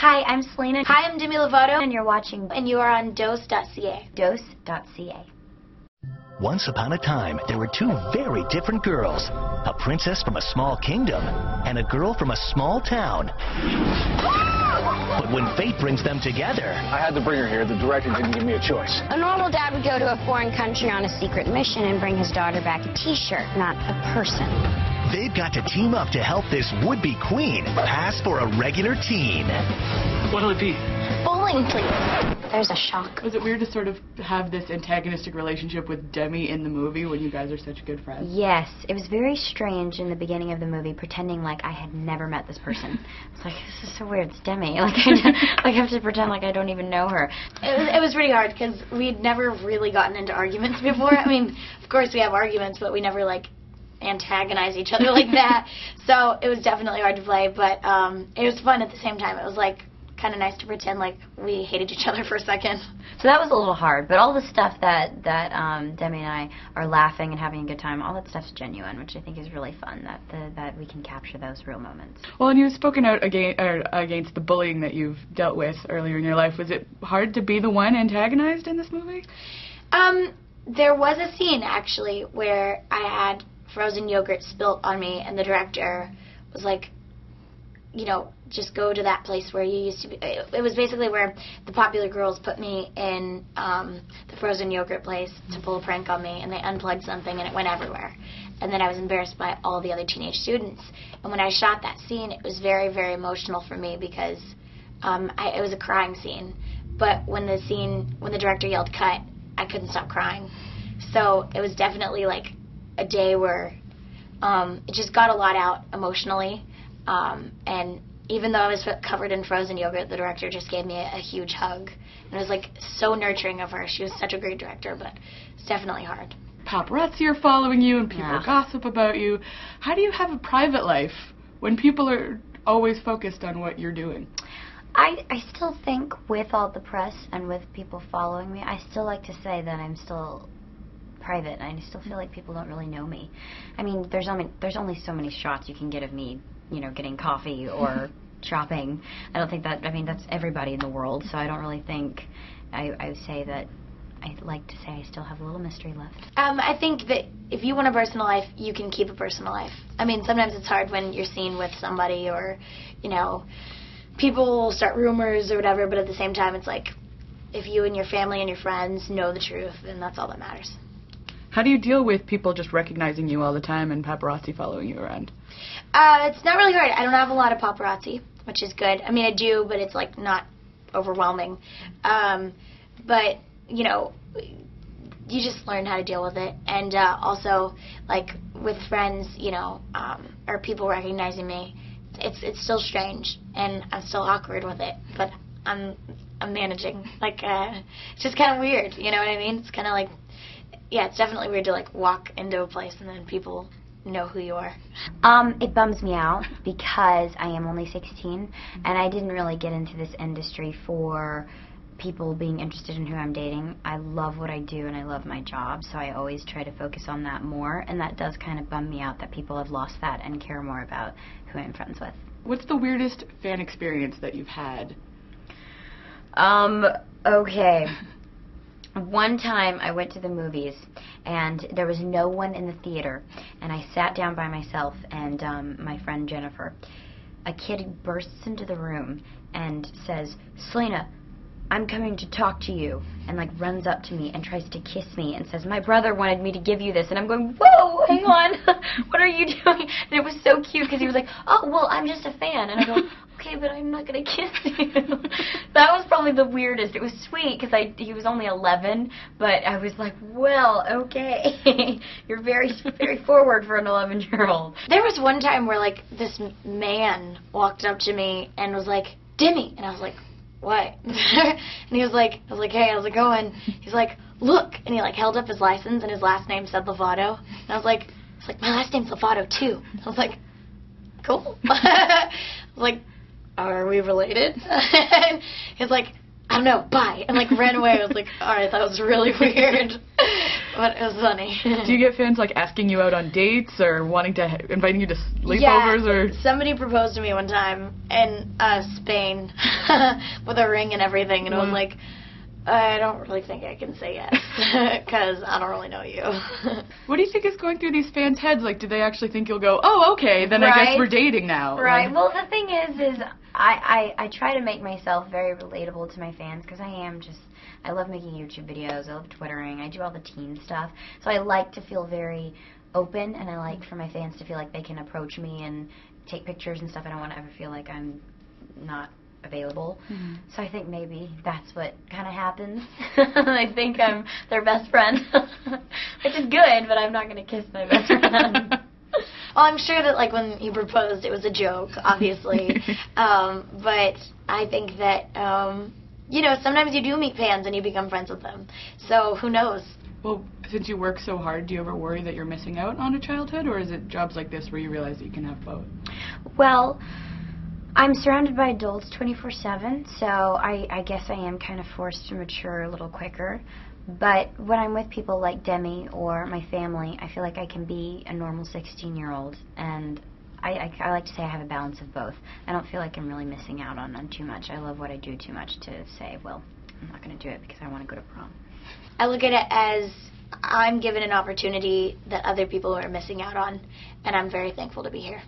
Hi, I'm Selena. Hi, I'm Demi Lovato. And you're watching. And you are on dose.ca. Dose.ca. Once upon a time, there were two very different girls. A princess from a small kingdom and a girl from a small town. But when fate brings them together... I had to bring her here. The director didn't give me a choice. A normal dad would go to a foreign country on a secret mission and bring his daughter back a t-shirt, not a person. They've got to team up to help this would-be queen pass for a regular teen. What'll it be? Bowling, please. There's a shock. Was it weird to sort of have this antagonistic relationship with Demi in the movie when you guys are such good friends? Yes, it was very strange in the beginning of the movie, pretending like I had never met this person. It's like, this is so weird, it's Demi. Like, I have to pretend like I don't even know her. It was pretty hard because we'd never really gotten into arguments before. I mean, of course we have arguments, but we never, like, antagonize each other like that. So it was definitely hard to play, but it was fun at the same time. It was, like, kind of nice to pretend like we hated each other for a second. So that was a little hard, but all the stuff that Demi and I are laughing and having a good time, all that stuff's genuine, which I think is really fun, that we can capture those real moments. Well, and you've spoken out against the bullying that you've dealt with earlier in your life. Was it hard to be the one antagonized in this movie? There was a scene, actually, where I had frozen yogurt spilt on me, and the director was like, you know, just go to that place where you used to be. It was basically where the popular girls put me in the frozen yogurt place to pull a prank on me, and they unplugged something and it went everywhere. And then I was embarrassed by all the other teenage students. And when I shot that scene, it was very, very emotional for me because it was a crying scene. But when the director yelled cut, I couldn't stop crying. So it was definitely like a day where it just got a lot out emotionally. And even though I was covered in frozen yogurt, the director just gave me a huge hug. And it was like so nurturing of her. She was such a great director, but it's definitely hard. Paparazzi are following you and people gossip about you. How do you have a private life when people are always focused on what you're doing? I still think with all the press and with people following me, I still like to say that I'm still private, and I still feel like people don't really know me. I mean, there's only so many shots you can get of me, you know, getting coffee or shopping. I don't think that, I mean, that's everybody in the world, so I don't really think, I would say that, I like to say I still have a little mystery left. I think that if you want a personal life, you can keep a personal life. I mean, sometimes it's hard when you're seen with somebody or, you know, people start rumors or whatever, but at the same time, it's like, if you and your family and your friends know the truth, then that's all that matters. How do you deal with people just recognizing you all the time and paparazzi following you around? It's not really hard. I don't have a lot of paparazzi, which is good. I mean, I do, but it's like not overwhelming. But, you know, you just learn how to deal with it. And also, like, with friends, you know, or people recognizing me, it's still strange, and I'm still awkward with it, but I'm managing. Like, it's just kind of weird, you know what I mean? It's kind of like, yeah, it's definitely weird to, like, walk into a place and then people know who you are. It bums me out because I am only 16, and I didn't really get into this industry for people being interested in who I'm dating. I love what I do, and I love my job, so I always try to focus on that more, and that does kind of bum me out that people have lost that and care more about who I'm friends with. What's the weirdest fan experience that you've had? Okay. One time I went to the movies and there was no one in the theater, and I sat down by myself and my friend Jennifer. A kid bursts into the room and says, "Selena, I'm coming to talk to you," and like runs up to me and tries to kiss me and says, "My brother wanted me to give you this," and I'm going, "Whoa, hang on, what are you doing?" And it was so cute because he was like, "Oh, well, I'm just a fan," and I go, "Okay, but I'm not going to kiss you." That was probably the weirdest. It was sweet because he was only 11, but I was like, well, okay. You're very, very forward for an 11-year-old. There was one time where, like, this man walked up to me and was like, "Demi," and I was like, "What?" And he was like, I was like, "Hey, how's it going?" He's like, "Look," and he like held up his license and his last name said Lovato, and I was like, "My last name's Lovato too." I was like, "Cool." I was like, "Are we related?" And he's like, "I don't know, bye," and like ran away. I was like, all right, that was really weird. but it was funny. Do you get fans like asking you out on dates or wanting to inviting you to sleepovers or? Somebody proposed to me one time in Spain with a ring and everything, and I was like, I don't really think I can say yes because I don't really know you. What do you think is going through these fans' heads? Like, do they actually think you'll go, oh, okay, then I guess we're dating now? Right. Like, well, the thing is I try to make myself very relatable to my fans because I love making YouTube videos. I love Twittering. I do all the teen stuff. So I like to feel very open, and I like for my fans to feel like they can approach me and take pictures and stuff. I don't want to ever feel like I'm not available. Mm-hmm. So I think maybe that's what kind of happens. I think I'm their best friend, which is good, but I'm not going to kiss my best friend. Well, I'm sure that, like, when you proposed, it was a joke, obviously. But I think that, you know, sometimes you do meet fans and you become friends with them. So who knows? Well, since you work so hard, do you ever worry that you're missing out on a childhood, or is it jobs like this where you realize that you can have both? Well, I'm surrounded by adults 24/7, so I guess I am kind of forced to mature a little quicker. But when I'm with people like Demi or my family, I feel like I can be a normal 16-year-old, and I like to say I have a balance of both. I don't feel like I'm really missing out on too much. I love what I do too much to say, well, I'm not going to do it because I want to go to prom. I look at it as I'm given an opportunity that other people are missing out on, and I'm very thankful to be here.